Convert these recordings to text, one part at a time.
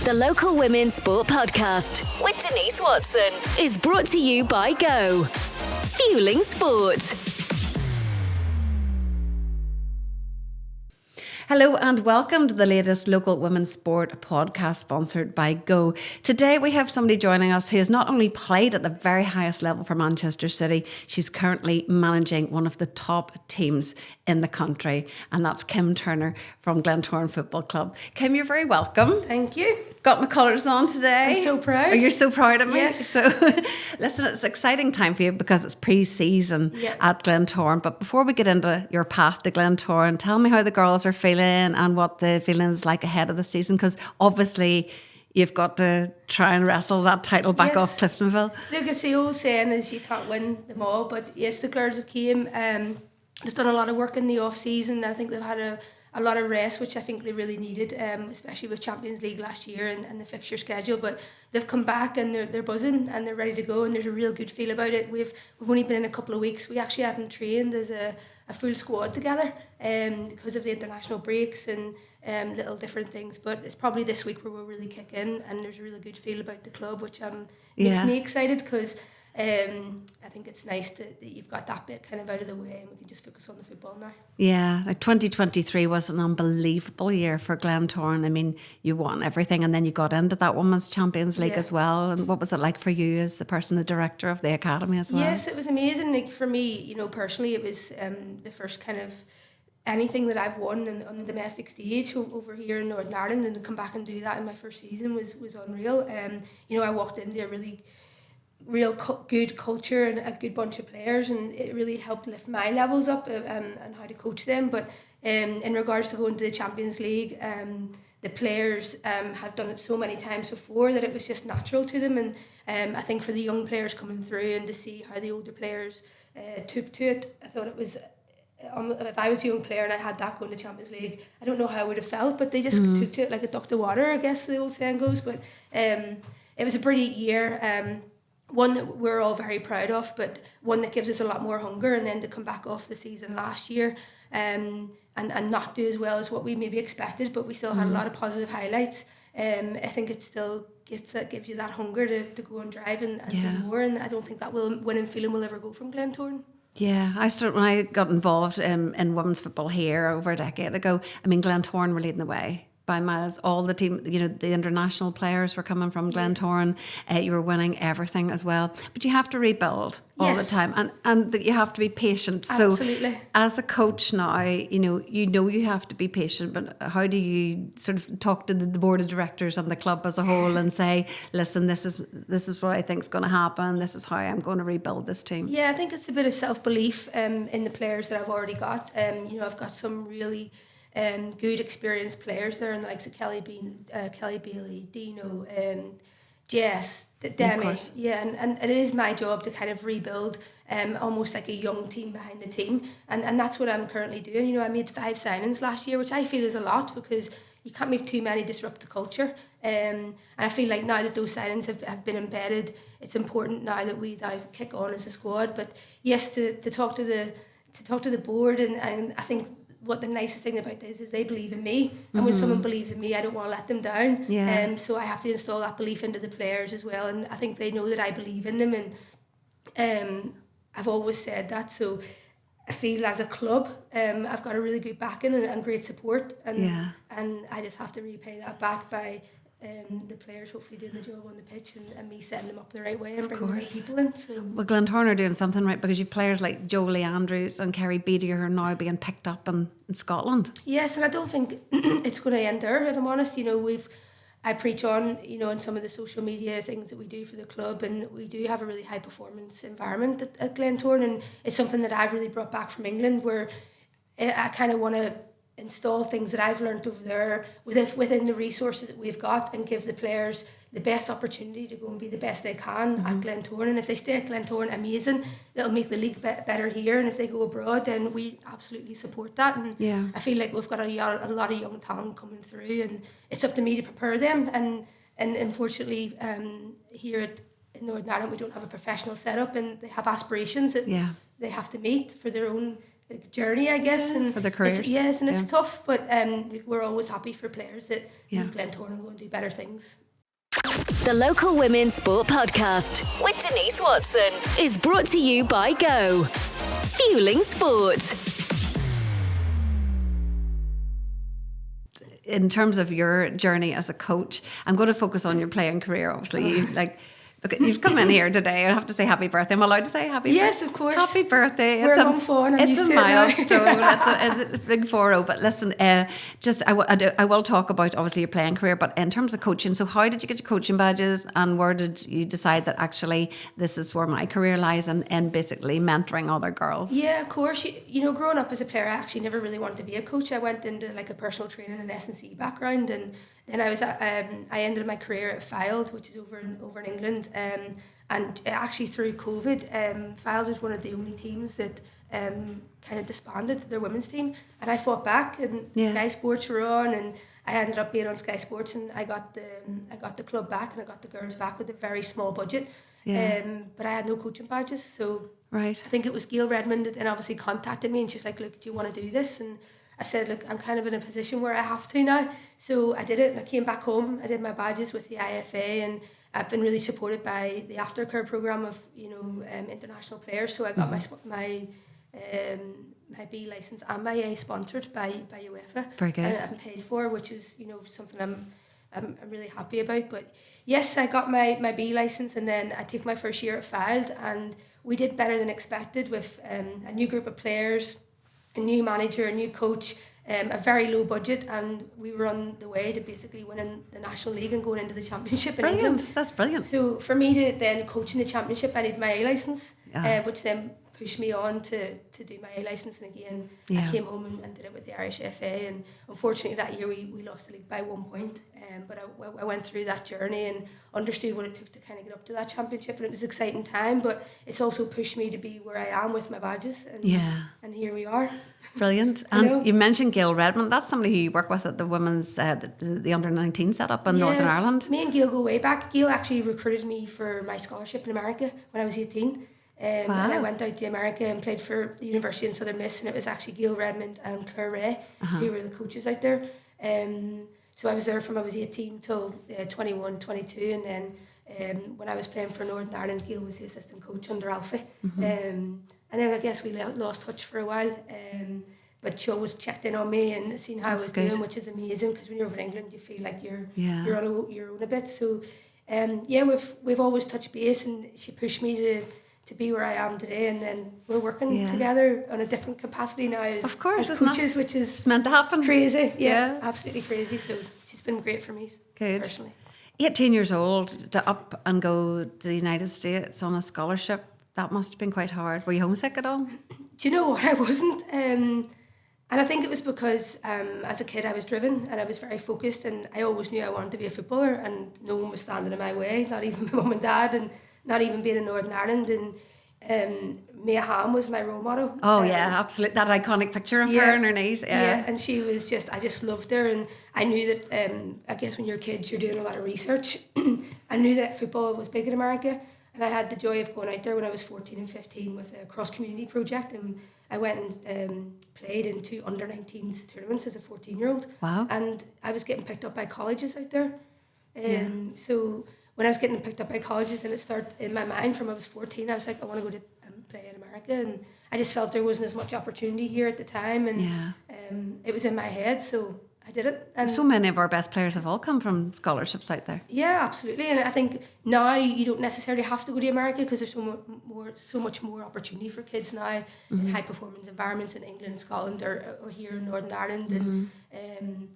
The Local Women's Sport Podcast with Denise Watson is brought to you by Go. Fueling Sport. Hello and welcome to the latest Local Women's Sport podcast sponsored by Go. Today we have somebody joining us who has not only played at the very highest level for Manchester City, she's currently managing one of the top teams in the country, and that's Kim Turner from Glentoran Football Club. Kim, you're very welcome. Thank you. Got my colours on today. I'm so proud. Oh, you're so proud of me? Yes. So, listen, it's an exciting time for you because it's pre-season at Glentoran. But before we get into your path to Glentoran, tell me how the girls are feeling and what the feeling is like ahead of the season, because obviously you've got to try and wrestle that title back off Cliftonville. Look, it's the old saying is you can't win them all, but yes, the girls have came. They've done a lot of work in the off-season. I think they've had a lot of rest, which I think they really needed, especially with Champions League last year and the fixture schedule. But they've come back and they're buzzing and they're ready to go, and there's a real good feel about it. We've only been in a couple of weeks. We actually haven't trained as a full squad together because of the international breaks and little different things. But it's probably this week where we'll really kick in, and there's a really good feel about the club, which makes me excited because I think it's nice that you've got that bit kind of out of the way and we can just focus on the football now. Yeah, like 2023 was an unbelievable year for Glentoran. I mean, you won everything and then you got into that Women's Champions League as well. And what was it like for you as the person, the director of the academy as well? Yes, it was amazing. Like for me, personally, it was the first kind of anything that I've won on the domestic stage over here in Northern Ireland, and to come back and do that in my first season was unreal. I walked into a real good culture and a good bunch of players, and it really helped lift my levels up and how to coach them. But in regards to going to the Champions League, the players have done it so many times before that it was just natural to them, and I think for the young players coming through and to see how the older players took to it, I thought it was if I was a young player and I had that going to Champions League, I don't know how I would have felt, but they just took to it like a duck to water, I guess the old saying goes. But it was a brilliant year, one that we're all very proud of, but one that gives us a lot more hunger. And then to come back off the season last year and not do as well as what we maybe expected, but we still had a lot of positive highlights. I think it still gives you that hunger to go and drive and do more, and I don't think that winning feeling will ever go from Glentoran. Yeah, when I got involved in women's football here over a decade ago, I mean, Glentoran were leading the way by miles. All the team, the international players were coming from Glentoran. You were winning everything as well. But you have to rebuild all the time, and you have to be patient. Absolutely. So as a coach now, you have to be patient, but how do you sort of talk to the board of directors and the club as a whole and say, listen, this is what I think is going to happen. This is how I'm going to rebuild this team. Yeah, I think it's a bit of self-belief in the players that I've already got. I've got some really good experienced players there, and the likes of Kelly Bailey, Dino, Jess, Demi. And it is my job to kind of rebuild almost like a young team behind the team, and that's what I'm currently doing. I made 5 signings last year, which I feel is a lot because you can't make too many disrupt the culture, and I feel like now that those signings have been embedded, it's important now that we now kick on as a squad. But yes, to talk to the board, and I think what the nicest thing about this is they believe in me, and when someone believes in me, I don't want to let them down. So I have to install that belief into the players as well, and I think they know that I believe in them, and I've always said that. So I feel as a club, I've got a really good backing and great support, and I just have to repay that back by the players hopefully doing the job on the pitch and me setting them up the right way and bringing the right people in. So. Well, Glentoran are doing something right because you've players like Jolie Andrews and Kerry Beattie who are now being picked up in Scotland. Yes, and I don't think it's going to end there, if I'm honest. I preach on, on some of the social media things that we do for the club, and we do have a really high performance environment at Glentoran, and it's something that I've really brought back from England, where I kind of want to install things that I've learned over there within the resources that we've got, and give the players the best opportunity to go and be the best they can at Glentoran. And if they stay at Glentoran, amazing, it'll make the league better here, and if they go abroad, then we absolutely support that. And I feel like we've got a lot of young talent coming through, and it's up to me to prepare them, and unfortunately here in Northern Ireland we don't have a professional setup, and they have aspirations that they have to meet for their own journey, I guess, and for their careers. It's tough, but we're always happy for players that leave Glentoran and go and do better things. The Local Women's Sport Podcast with Denise Watson is brought to you by Go. Fueling sport. In terms of your journey as a coach, I'm going to focus on your playing career. Obviously, you've come in here today. I have to say happy birthday. I'm allowed to say happy birthday? Yes, of course. Happy birthday. We're on phone. It's a milestone. It's a big 4-0. But listen, I will talk about obviously your playing career, but in terms of coaching, so how did you get your coaching badges and where did you decide that actually this is where my career lies and basically mentoring other girls? Yeah, of course. You know, growing up as a player, I actually never really wanted to be a coach. I went into like a personal training and S&C background, and then I ended my career at Fylde, which is over in England. And actually through COVID, Fylde was one of the only teams that kind of disbanded their women's team, and I fought back, and Sky Sports were on, and I ended up being on Sky Sports, and I got the club back, and I got the girls back with a very small budget. But I had no coaching badges, so I think it was Gail Redmond that then obviously contacted me, and she's like, look, do you want to do this? And I said, look, I'm kind of in a position where I have to now. So I did it, and I came back home. I did my badges with the IFA, and I've been really supported by the aftercare program of international players. So I got my B license and my A sponsored by UEFA. Very good. And paid for, which is something I'm really happy about. But yes, I got my B license, and then I took my first year at Fylde, and we did better than expected with a new group of players, a new manager, a new coach, a very low budget, and we were on the way to basically winning the National League and going into the Championship in England. That's brilliant. So for me to then coach in the Championship, I need my A licence, which then pushed me on to do my A licence. And again, I came home and did it with the Irish FA, and unfortunately that year we lost the league by 1 point. But I went through that journey and understood what it took to kind of get up to that Championship, and it was an exciting time, but it's also pushed me to be where I am with my badges, and here we are. Brilliant. And you mentioned Gail Redmond. That's somebody who you work with at the women's the under-19 setup in Northern Ireland. Me and Gail go way back. Gail actually recruited me for my scholarship in America when I was 18. And I went out to America and played for the University in Southern Miss, and it was actually Gail Redmond and Claire Ray who were the coaches out there. So I was there from I was 18 till 21, 22, and then when I was playing for Northern Ireland, Gail was the assistant coach under Alfie. And then I guess we lost touch for a while, but she always checked in on me and seen how I was doing, which is amazing, because when you're over in England you feel like you're on your own a bit. So we've always touched base, and she pushed me to be where I am today, and then we're working together on a different capacity now as coaches, which is it's meant to happen. Crazy, absolutely crazy. So she's been great for me personally. 18 years old to up and go to the United States on a scholarship, that must have been quite hard. Were you homesick at all? Do you know what? I wasn't. And I think it was because as a kid I was driven and I was very focused, and I always knew I wanted to be a footballer, and no one was standing in my way, not even my mum and dad, and not even being in Northern Ireland. And Mia Hamm was my role model. Oh yeah, absolutely. That iconic picture of her and her knees. Yeah, and she was I just loved her, and I knew that, I guess when you're kids you're doing a lot of research. I knew that football was big in America, and I had the joy of going out there when I was 14 and 15 with a cross-community project, and I went and played in 2 under-19s tournaments as a 14-year-old. Wow. And I was getting picked up by colleges out there. So when I was getting picked up by colleges, then it started in my mind from I was 14. I was like, I want to go to play in America, and I just felt there wasn't as much opportunity here at the time, and it was in my head, so I did it. And so many of our best players have all come from scholarships out there. Yeah, absolutely. And I think now you don't necessarily have to go to America, because there's so much more opportunity for kids now in high performance environments in England, Scotland, or here in Northern Ireland. And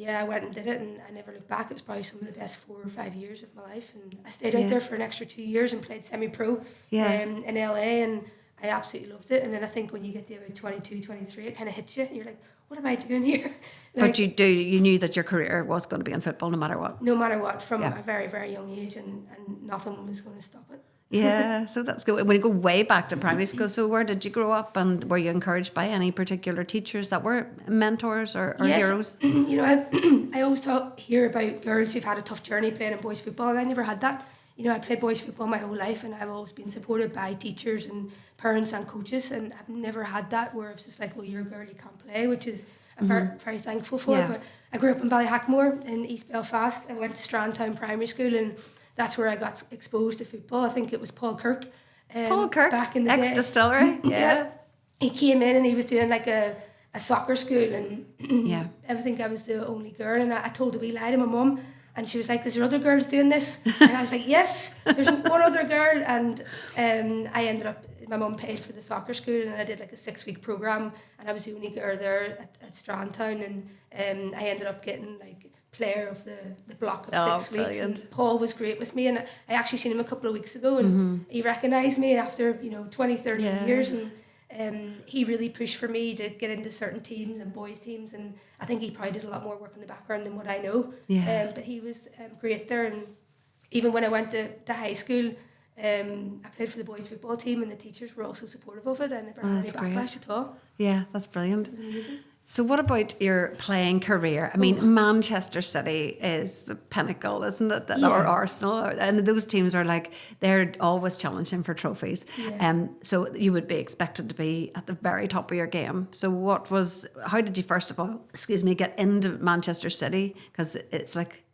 I went and did it, and I never looked back. It was probably some of the best 4 or 5 years of my life, and I stayed out there for an extra 2 years and played semi-pro in LA, and I absolutely loved it. And then I think when you get to about 22, 23, it kind of hits you, and you're like, what am I doing here? But you knew that your career was going to be in football no matter what. No matter what, from a very, very young age, and nothing was going to stop it. Yeah, so that's good. When you go way back to primary school, so where did you grow up, and were you encouraged by any particular teachers that were mentors or heroes? You know, I always hear about girls who've had a tough journey playing in boys football, and I never had that. you know, I played boys football my whole life, and I've always been supported by teachers and parents and coaches, and I've never had that where it's just like, well, you're a girl, you can't play, which is I'm very, very thankful for. Yeah. But I grew up in Ballyhackmore in East Belfast. I went to Strandtown Primary School, and that's where I got exposed to football. I think it was Paul Kirk. Paul Kirk, back in the ex-distillery. day. Yeah. He came in and he was doing like a soccer school, and Yeah. I think I was the only girl, and I told a wee lie to my mum, and she was like, "Is there other girls doing this?" And I was like, "Yes, there's one other girl." And I ended up, my mum paid for the soccer school, and I did like a 6-week program, and I was the only girl there at Strandtown, and I ended up getting like player of the block of 6 weeks. Brilliant. And Paul was great with me, and I actually seen him a couple of weeks ago, and he recognised me after 20, 30 years, and he really pushed for me to get into certain teams and boys teams, and I think he probably did a lot more work in the background than what I know. Yeah. But he was great there, and even when I went to high school, I played for the boys football team, and the teachers were also supportive of it. I never had any backlash at all. Yeah, that's brilliant. It was amazing. So what about your playing career? I mean, Manchester City is the pinnacle, isn't it? Yeah. Or Arsenal. And those teams are like, they're always challenging for trophies. Yeah. So you would be expected to be at the very top of your game. So how did you first of all, get into Manchester City? Because it's like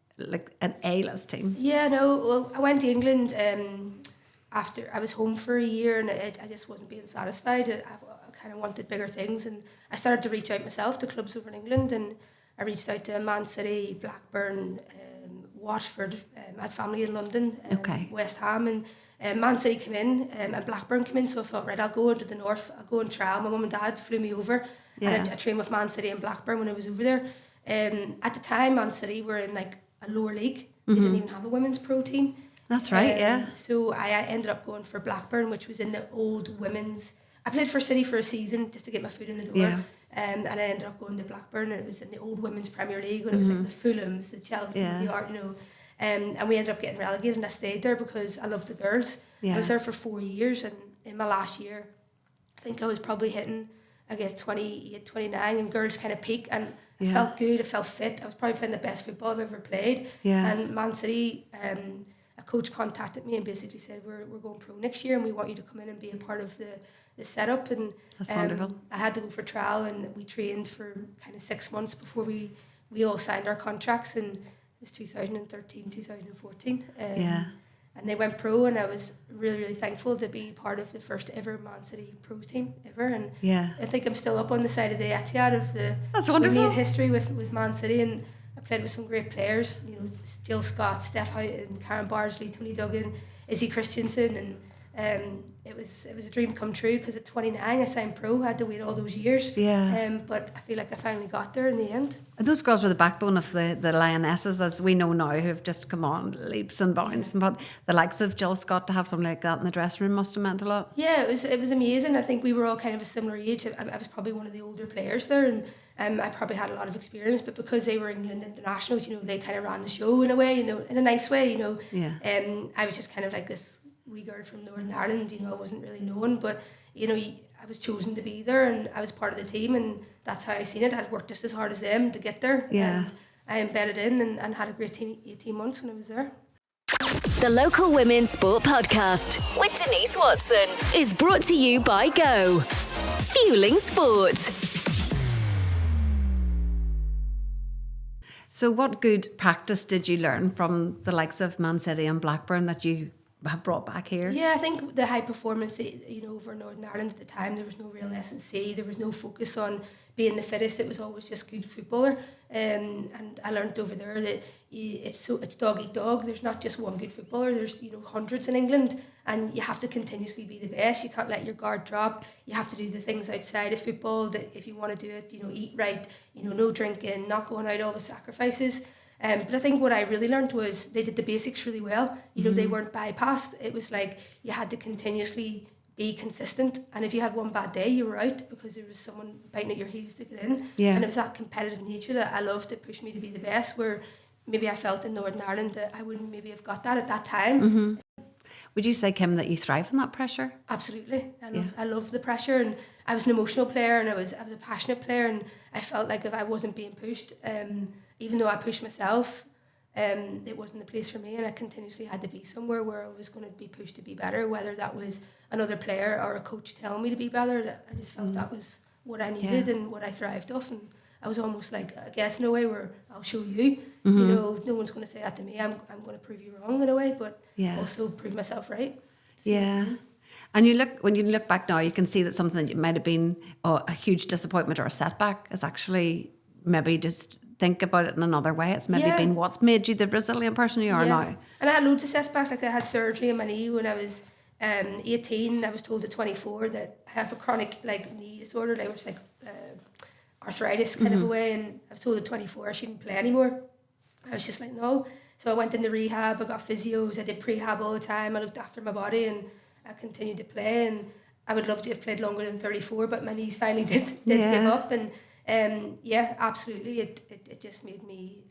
an A-list team. Yeah, no, well, I went to England after I was home for a year, and I just wasn't being satisfied. I kind of wanted bigger things, and I started to reach out myself to clubs over in England, and I reached out to Man City, Blackburn, Watford. I had family in London, West Ham, and Man City came in, and Blackburn came in, so I thought, right, I'll go into the north, I'll go and trial. My mum and dad flew me over, and I trained with Man City and Blackburn when I was over there. At the time, Man City were in like a lower league. They didn't even have a women's pro team. That's right, yeah. So I ended up going for Blackburn, which was in the old women's. I played for City for a season just to get my foot in the door. Yeah. And I ended up going to Blackburn, and it was in the old women's Premier League when it was like the Fulhams, the Chelsea, the Art, and we ended up getting relegated, and I stayed there because I loved the girls. Yeah. I was there for 4 years, and in my last year, I think I was probably hitting, I guess, 28, 29, and girls kind of peak, and I felt good, I felt fit. I was probably playing the best football I've ever played. Yeah. And Man City, a coach contacted me and basically said, we're going pro next year, and we want you to come in and be a part of the setup. And that's wonderful. I had to go for trial, and we trained for kind of 6 months before we all signed our contracts, and it was 2013, 2014. And they went pro, and I was really, really thankful to be part of the first ever Man City pros team ever. And I think I'm still up on the side of the Etihad of That's wonderful. We made history with Man City, and I played with some great players, Jill Scott, Steph Houghton, Karen Bardsley, Tony Duggan, Izzy Christensen, and it was a dream come true, because at 29 I signed pro. I had to wait all those years, but I feel like I finally got there in the end. And those girls were the backbone of the Lionesses, as we know now, who have just come on leaps and bounds. But the likes of Jill Scott, to have something like that in the dressing room must have meant a lot. Yeah, it was amazing. I think we were all kind of a similar age. I was probably one of the older players there, and I probably had a lot of experience, but because they were England internationals, they kind of ran the show in a way, in a nice way, I was just kind of like this wee girl from Northern Ireland, I wasn't really known, but I was chosen to be there, and I was part of the team, and that's how I seen it. I'd worked just as hard as them to get there. Yeah. And I embedded in and had a great 18 months when I was there. The Local Women's Sport Podcast with Denise Watson is brought to you by Go. Fueling sport. So what good practice did you learn from the likes of Man City and Blackburn that you have brought back here? Yeah, I think the high performance, over Northern Ireland at the time, there was no real S&C, there was no focus on being the fittest, it was always just good footballer. And I learned over there that it's dog eat dog. There's not just one good footballer, there's hundreds in England, and you have to continuously be the best. You can't let your guard drop. You have to do the things outside of football that if you want to do it, eat right, no drinking, not going out, all the sacrifices. But I think what I really learned was they did the basics really well. They weren't bypassed. It was like you had to continuously be consistent, and if you had one bad day, you were out because there was someone biting at your heels to get in. Yeah. And it was that competitive nature that I loved, that pushed me to be the best, where maybe I felt in Northern Ireland that I wouldn't maybe have got that at that time. Would you say, Kim, that you thrive in that pressure? Absolutely. I love the pressure, and I was an emotional player, and I was a passionate player, and I felt like if I wasn't being pushed, even though I pushed myself, it wasn't the place for me, and I continuously had to be somewhere where I was going to be pushed to be better, whether that was another player or a coach telling me to be better. I just felt that was what I needed and what I thrived off, and I was almost like, I guess in a way where I'll show you, you know, no one's going to say that to me. I'm going to prove you wrong in a way, but also prove myself right. Yeah. And when you look back now, you can see that something that might have been a huge disappointment or a setback is actually maybe just think about it in another way. It's maybe been what's made you the resilient person you are now. And I had loads of setbacks. Like I had surgery on my knee when I was 18. I was told at 24 that I have a chronic knee disorder. Like it was like arthritis kind of a way. And I was told at 24 I shouldn't play anymore. I was just like, no. So I went into rehab. I got physios. I did prehab all the time. I looked after my body and I continued to play. And I would love to have played longer than 34, but my knees finally did give up. And absolutely. It just made me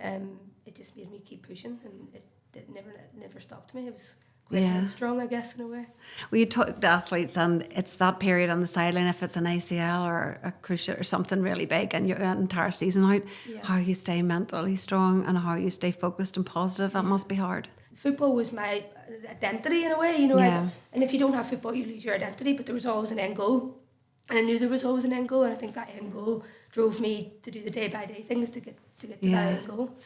keep pushing, and it never stopped me. It was quite headstrong, I guess, in a way. Well, you talk to athletes, and it's that period on the sideline, if it's an ACL or a cruciate or something really big, and you're an entire season out, how you stay mentally strong and how you stay focused and positive. That must be hard. Football was my identity in a way, you know. And if you don't have football, you lose your identity. But there was always an end goal. And I knew there was always an end goal, and I think that end goal drove me to do the day-by-day things to get to that end goal.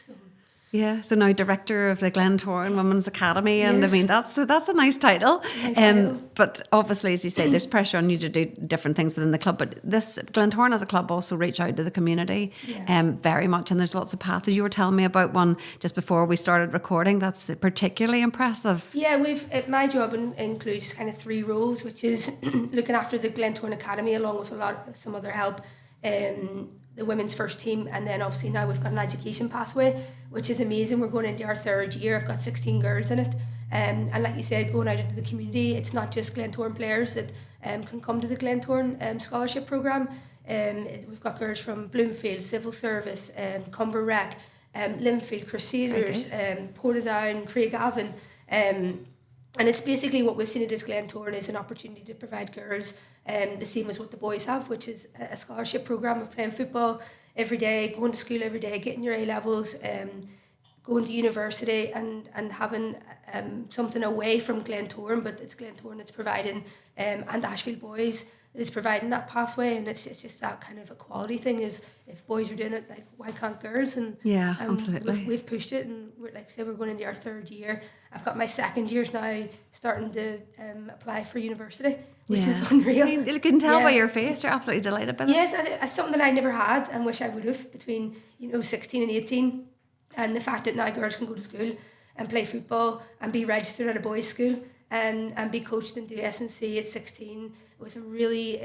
So now director of the Glentoran Women's Academy, and I mean that's a nice title. But obviously, as you say, there's pressure on you to do different things within the club. But this Glentoran as a club also reach out to the community very much, and there's lots of paths. You were telling me about one just before we started recording. That's particularly impressive. Yeah, my job includes kind of 3 roles, which is looking after the Glentoran Academy along with some other help. The women's first team, and then obviously now we've got an education pathway, which is amazing. We're going into our 3rd year. I've got 16 girls in it, and like you said, going out into the community, it's not just Glentoran players that can come to the Glentoran scholarship programme. We've got girls from Bloomfield, Civil Service, Cumber Rec, Linfield Crusaders, Portadown, Craigavon, and it's basically what we've seen at this Glentoran is an opportunity to provide girls the same as what the boys have, which is a scholarship programme of playing football every day, going to school every day, getting your A-levels, going to university and having something away from Glentoran, but it's Glentoran that's providing, and Ashfield Boys that is providing that pathway, and it's just that kind of equality thing is if boys are doing it, like why can't girls? And absolutely. We've pushed it, and like I said, we're going into our 3rd year. I've got my 2nd years now starting to apply for university, which is unreal. You can tell by your face, you're absolutely delighted by this. Yes, it's something that I never had and wish I would have between 16 and 18, and the fact that now girls can go to school and play football and be registered at a boys' school and be coached and do S&C at 16 with a really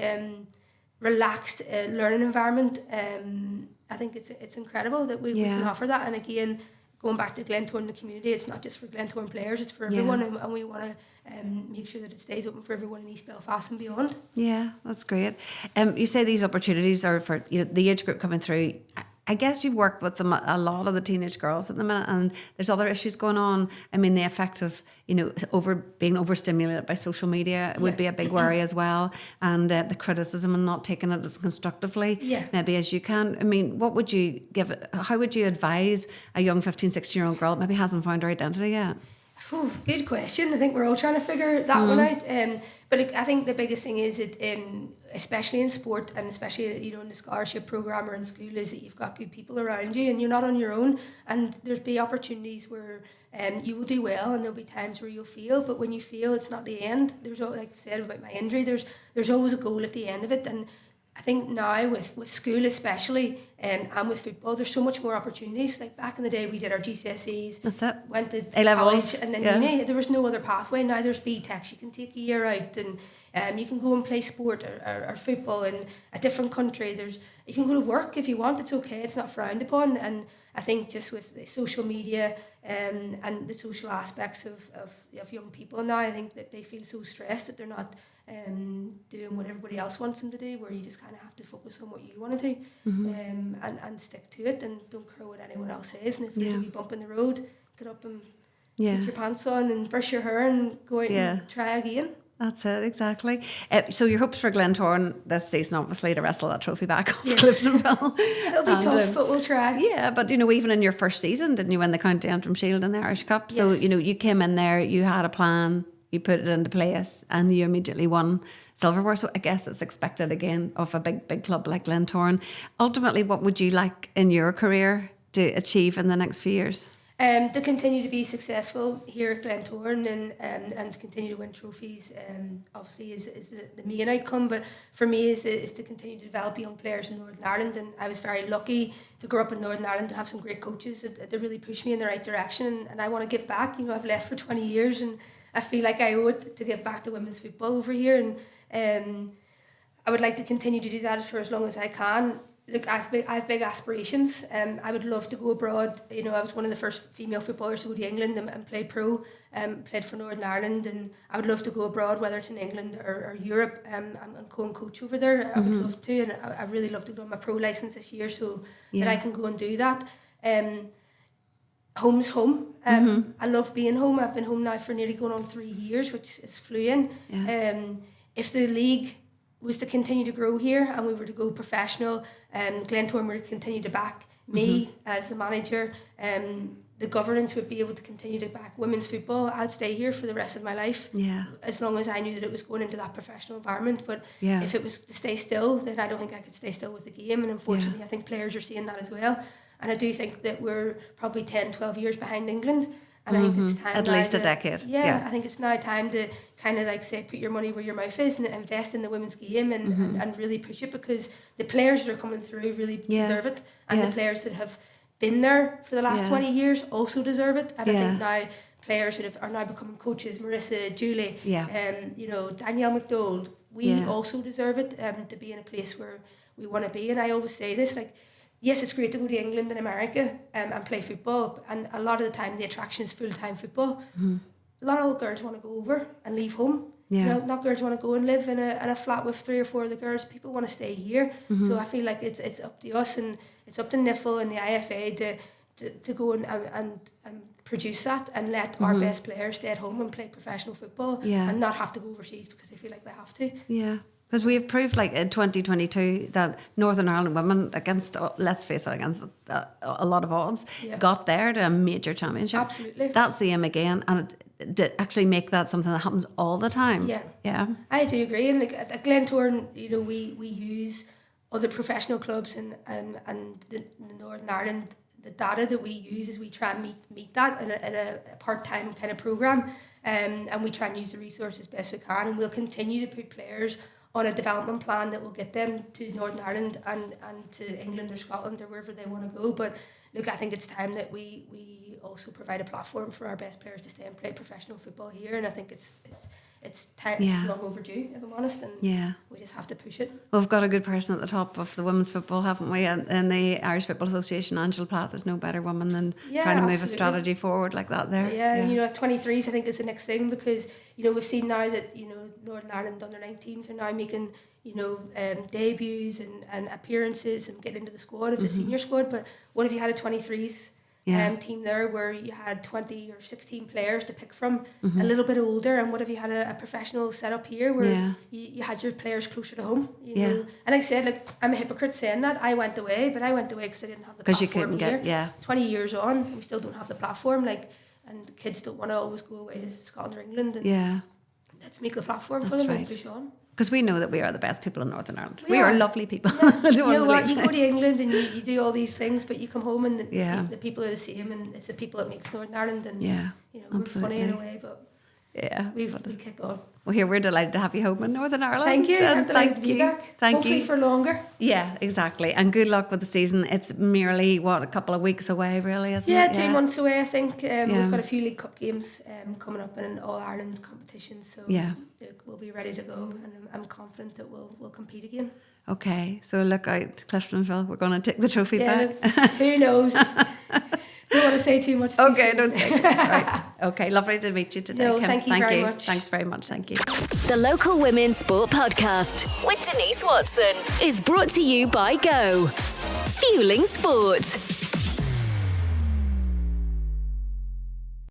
relaxed learning environment. I think it's incredible that we can offer that. And again, going back to Glentoran, the community, it's not just for Glentoran players, it's for everyone, and we want to make sure that it stays open for everyone in East Belfast and beyond. Yeah, that's great. You say these opportunities are for the age group coming through. I guess you've worked with them, a lot of the teenage girls at the minute, and there's other issues going on. I mean, the effect of being overstimulated by social media would be a big worry as well, and the criticism and not taking it as constructively, maybe as you can. I mean, what would you give it? How would you advise a young 15, 16-year-old girl that maybe hasn't found her identity yet? Oh, good question. I think we're all trying to figure that one out. But I think the biggest thing is that, especially in sport and especially in the scholarship programme or in school, is that you've got good people around you and you're not on your own. And there'll be opportunities where you will do well, and there'll be times where you'll fail. But when you fail, it's not the end. There's, like I said about my injury, there's always a goal at the end of it. And I think now with school especially, and with football, there's so much more opportunities. Like back in the day, we did our GCSEs. That's it. Went to A-levels, college, and then uni. There was no other pathway. Now there's BTECs. You can take a year out, and you can go and play sport or football in a different country. You can go to work if you want. It's okay. It's not frowned upon. And I think just with the social media and the social aspects of young people now, I think that they feel so stressed that they're not doing what everybody else wants them to do, where you just kind of have to focus on what you want to do, and stick to it, and don't care what anyone else says. And if there's a wee bump in the road, get up and put your pants on and brush your hair and go out and try again. That's it, exactly. So your hopes for Glentoran this season, obviously, to wrestle that trophy back off Yes. Cliftonville. It'll be tough, but we'll try. Yeah, but, even in your first season, didn't you win the County Antrim Shield in the Irish Cup? So, Yes. you came in there, you had a plan, you put it into place, and you immediately won silverware. So I guess it's expected again of a big club like Glentoran. Ultimately, what would you like in your career to achieve in the next few years? To continue to be successful here at Glentoran and to continue to win trophies, obviously is the main outcome. But for me is to continue to develop young players in Northern Ireland. And I was very lucky to grow up in Northern Ireland and have some great coaches that really pushed me in the right direction. And I want to give back. I've left for 20 years and I feel like I owe it to give back to women's football over here. And I would like to continue to do that for as long as I can. Look, I have big aspirations. I would love to go abroad. I was one of the first female footballers to go to England and play pro. Played for Northern Ireland, and I would love to go abroad, whether it's in England or Europe, and go and coach over there. I would love to, and I really love to go on my pro license this year, so that I can go and do that. Home's home. I love being home. I've been home now for nearly going on 3 years, which is flying. Yeah. If the league was to continue to grow here and we were to go professional, Glentoran were to continue to back me as the manager, the governance would be able to continue to back women's football, I'd stay here for the rest of my life. Yeah. As long as I knew that it was going into that professional environment. But if it was to stay still, then I don't think I could stay still with the game. And unfortunately, I think players are seeing that as well. And I do think that we're probably 10, 12 years behind England. And I think it's time at least a decade. Yeah, I think it's now time to kind of say put your money where your mouth is and invest in the women's game and really push it, because the players that are coming through really deserve it, and the players that have been there for the last 20 years also deserve it. And I think now players that are now becoming coaches, Marissa, Julie, Danielle McDowell, we also deserve it, to be in a place where we want to be. And I always say this, yes, it's great to go to England and America and play football, and a lot of the time the attraction is full-time football. A lot of girls want to go over and leave home. Not girls want to go and live in a flat with 3 or 4 of the girls. People want to stay here. So I feel like it's up to us, and it's up to NIFL and the IFA to go and produce that and let our best players stay at home and play professional football and not have to go overseas because they feel like they have to. Yeah. Because we have proved, in 2022, that Northern Ireland women, against a lot of odds, got there to a major championship. Absolutely. That's the aim again, and to actually make that something that happens all the time. Yeah. I do agree. And at Glentoran, we use other professional clubs and the Northern Ireland. The data that we use is we try and meet that in a part-time kind of programme, and we try and use the resources best we can, and we'll continue to put players on a development plan that will get them to Northern Ireland and to England or Scotland or wherever they want to go. But look, I think it's time that we also provide a platform for our best players to stay and play professional football here, and I think it's time, it's long overdue, if I'm honest, and we just have to push it. Well, we've got a good person at the top of the women's football, haven't we? And the Irish Football Association, Angela Platt, is no better woman than trying to move a strategy forward like that there. And 23s I think is the next thing, because we've seen now that Northern Ireland under 19s are now making debuts and appearances and getting into the squad of the senior squad. But what if you had a 23s team there where you had 20 or 16 players to pick from, a little bit older, and what if you had a professional setup here where you had your players closer to home, And like I said, I'm a hypocrite saying that. I went away because I didn't have the platform. Because you couldn't here. 20 years on, we still don't have the platform, and kids don't want to always go away to Scotland or England, and let's make the platform for them and push on. Because we know that we are the best people in Northern Ireland. We are lovely people. You know what? You go to England and you do all these things, but you come home and the people are the same, and it's the people that makes Northern Ireland. And we're funny in a way, but we kick on. Well, here we're delighted to have you home in Northern Ireland. Thank you. Thank you. Hopefully for longer. Yeah, exactly. And good luck with the season. It's merely a couple of weeks away, really, isn't it? Yeah, 2 months away, I think. We've got a few League Cup games coming up and an All Ireland competition, so we'll be ready to go, and I'm confident that we'll compete again. Okay, so look out, Cliftonville. We're going to take the trophy back. Who knows? Don't want to say too much. Okay, don't say too much. Right. Okay, lovely to meet you today. No, Kim. thank you very much. Thanks very much. Thank you. The Local Women's Sport Podcast with Denise Watson is brought to you by Go. Fueling Sport.